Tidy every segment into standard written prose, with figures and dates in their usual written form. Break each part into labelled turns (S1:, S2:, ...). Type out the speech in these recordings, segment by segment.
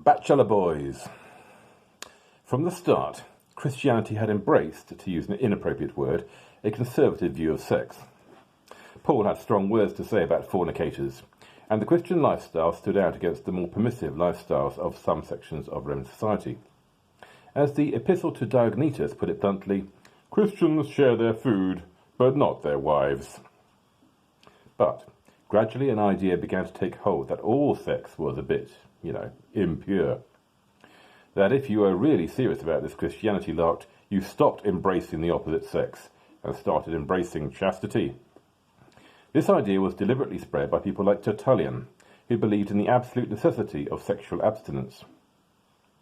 S1: Bachelor boys. From the start, Christianity had embraced, to use an inappropriate word, a conservative view of sex. Paul had strong words to say about fornicators, and the Christian lifestyle stood out against the more permissive lifestyles of some sections of Roman society. As the Epistle to Diognetus put it bluntly, Christians share their food, but not their wives. But gradually an idea began to take hold that all sex was a bit, impure. That if you were really serious about this Christianity lark, you stopped embracing the opposite sex and started embracing chastity. This idea was deliberately spread by people like Tertullian, who believed in the absolute necessity of sexual abstinence.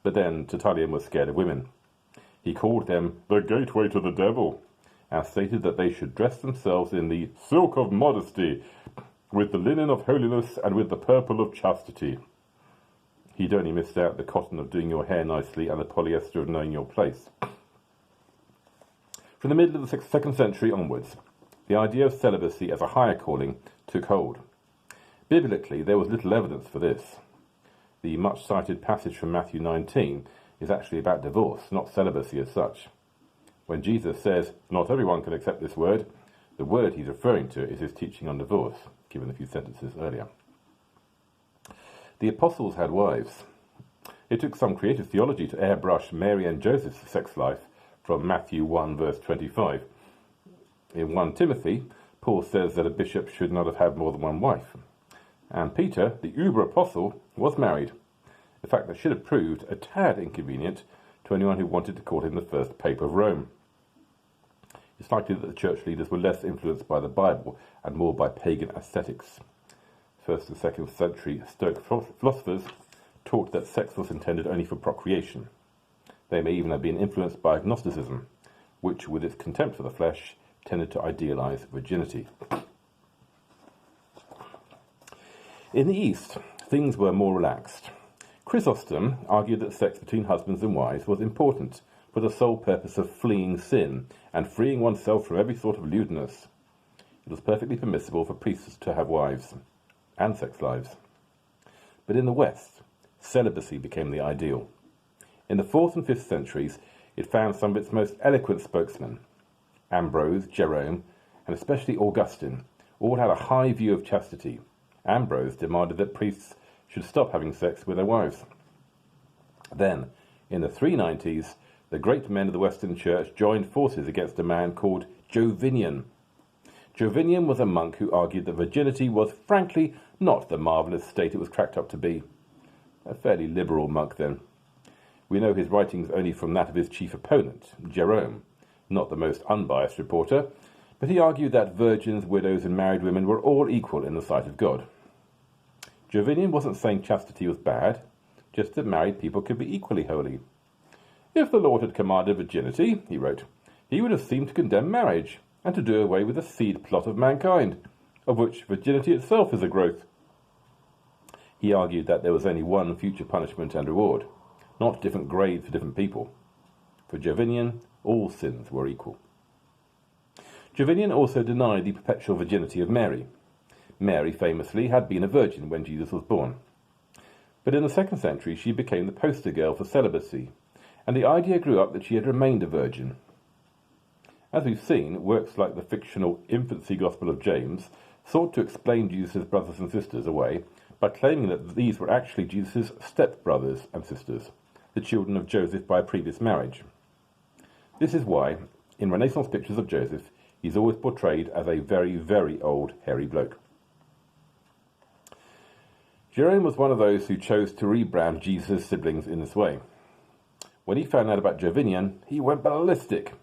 S1: But then Tertullian was scared of women. He called them the gateway to the devil, and stated that they should dress themselves in the silk of modesty, with the linen of holiness, and with the purple of chastity. He'd only missed out the cotton of doing your hair nicely and the polyester of knowing your place. From the middle of the 2nd century onwards, the idea of celibacy as a higher calling took hold. Biblically, there was little evidence for this. The much-cited passage from Matthew 19 is actually about divorce, not celibacy as such. When Jesus says, not everyone can accept this word, the word he's referring to is his teaching on divorce, given a few sentences earlier. The apostles had wives. It took some creative theology to airbrush Mary and Joseph's sex life from Matthew 1 verse 25. In 1 Timothy, Paul says that a bishop should not have had more than one wife. And Peter, the uber apostle, was married. A fact that should have proved a tad inconvenient to anyone who wanted to call him the first Pope of Rome. It's likely that the church leaders were less influenced by the Bible and more by pagan ascetics. 1st and 2nd century Stoic philosophers taught that sex was intended only for procreation. They may even have been influenced by agnosticism, which, with its contempt for the flesh, tended to idealize virginity. In the East, things were more relaxed. Chrysostom argued that sex between husbands and wives was important for the sole purpose of fleeing sin and freeing oneself from every sort of lewdness. It was perfectly permissible for priests to have wives and sex lives. But in the West, celibacy became the ideal. In the 4th and 5th centuries, it found some of its most eloquent spokesmen. Ambrose, Jerome, and especially Augustine, all had a high view of chastity. Ambrose demanded that priests should stop having sex with their wives. Then, in the 390s, the great men of the Western Church joined forces against a man called Jovinian. Jovinian was a monk who argued that virginity was, frankly, not the marvellous state it was cracked up to be. A fairly liberal monk, then. We know his writings only from that of his chief opponent, Jerome, not the most unbiased reporter, but he argued that virgins, widows, and married women were all equal in the sight of God. Jovinian wasn't saying chastity was bad, just that married people could be equally holy. If the Lord had commanded virginity, he wrote, he would have seemed to condemn marriage, and to do away with the seed plot of mankind, of which virginity itself is a growth. He argued that there was only one future punishment and reward, not different grades for different people. For Jovinian, all sins were equal. Jovinian also denied the perpetual virginity of Mary. Mary, famously, had been a virgin when Jesus was born. But in the 2nd century, she became the poster girl for celibacy, and the idea grew up that she had remained a virgin. As we've seen, works like the fictional Infancy Gospel of James sought to explain Jesus' brothers and sisters away by claiming that these were actually Jesus' step-brothers and sisters, the children of Joseph by a previous marriage. This is why, in Renaissance pictures of Joseph, he's always portrayed as a very, very old, hairy bloke. Jerome was one of those who chose to rebrand Jesus' siblings in this way. When he found out about Jovinian, he went ballistic.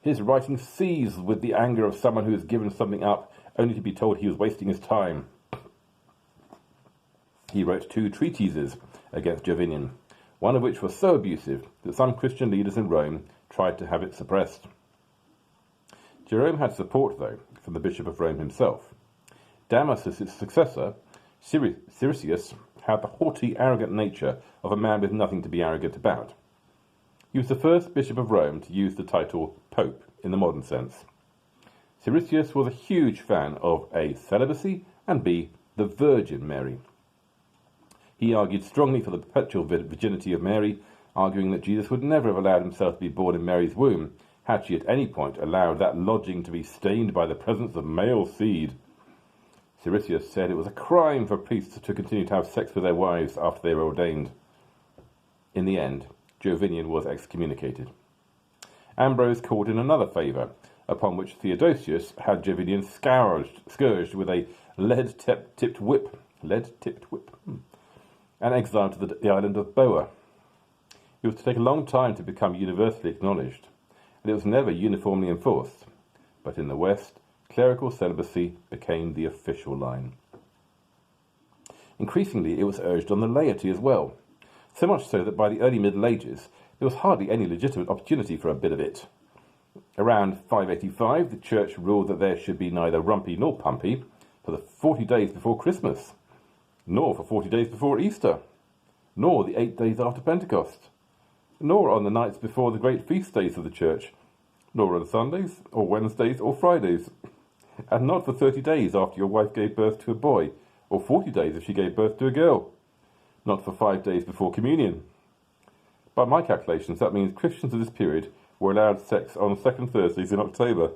S1: His writing seethed with the anger of someone who has given something up only to be told he was wasting his time. He wrote 2 treatises against Jovinian, one of which was so abusive that some Christian leaders in Rome tried to have it suppressed. Jerome had support, though, from the Bishop of Rome himself. Damas's successor, Siricius, had the haughty, arrogant nature of a man with nothing to be arrogant about. He was the first Bishop of Rome to use the title Pope in the modern sense. Siricius was a huge fan of A. Celibacy and B. the Virgin Mary. He argued strongly for the perpetual virginity of Mary, arguing that Jesus would never have allowed himself to be born in Mary's womb had she at any point allowed that lodging to be stained by the presence of male seed. Siricius said it was a crime for priests to continue to have sex with their wives after they were ordained. In the end, Jovinian was excommunicated. Ambrose called in another favour, upon which Theodosius had Jovinian scourged with a lead-tipped whip, and exiled to the island of Boa. It was to take a long time to become universally acknowledged, and it was never uniformly enforced. But in the West, clerical celibacy became the official line. Increasingly, it was urged on the laity as well, so much so that by the early Middle Ages, there was hardly any legitimate opportunity for a bit of it. Around 585, the Church ruled that there should be neither rumpy nor pumpy for the 40 days before Christmas, nor for 40 days before Easter, nor the 8 days after Pentecost, nor on the nights before the great feast days of the Church, nor on Sundays, or Wednesdays, or Fridays, and not for 30 days after your wife gave birth to a boy, or 40 days if she gave birth to a girl, not for 5 days before communion. By my calculations, that means Christians of this period were allowed sex on second Thursdays in October.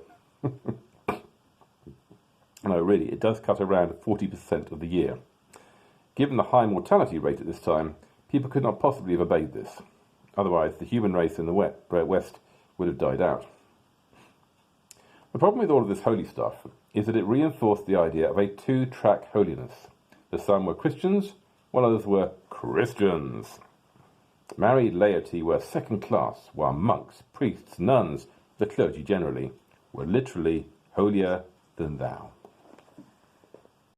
S1: No, really, it does cut around 40% of the year. Given the high mortality rate at this time, people could not possibly have obeyed this. Otherwise, the human race in the West would have died out. The problem with all of this holy stuff is that it reinforced the idea of a two-track holiness. The some were Christians, while others were Christians. Married laity were second class, while monks, priests, nuns, the clergy generally, were literally holier than thou.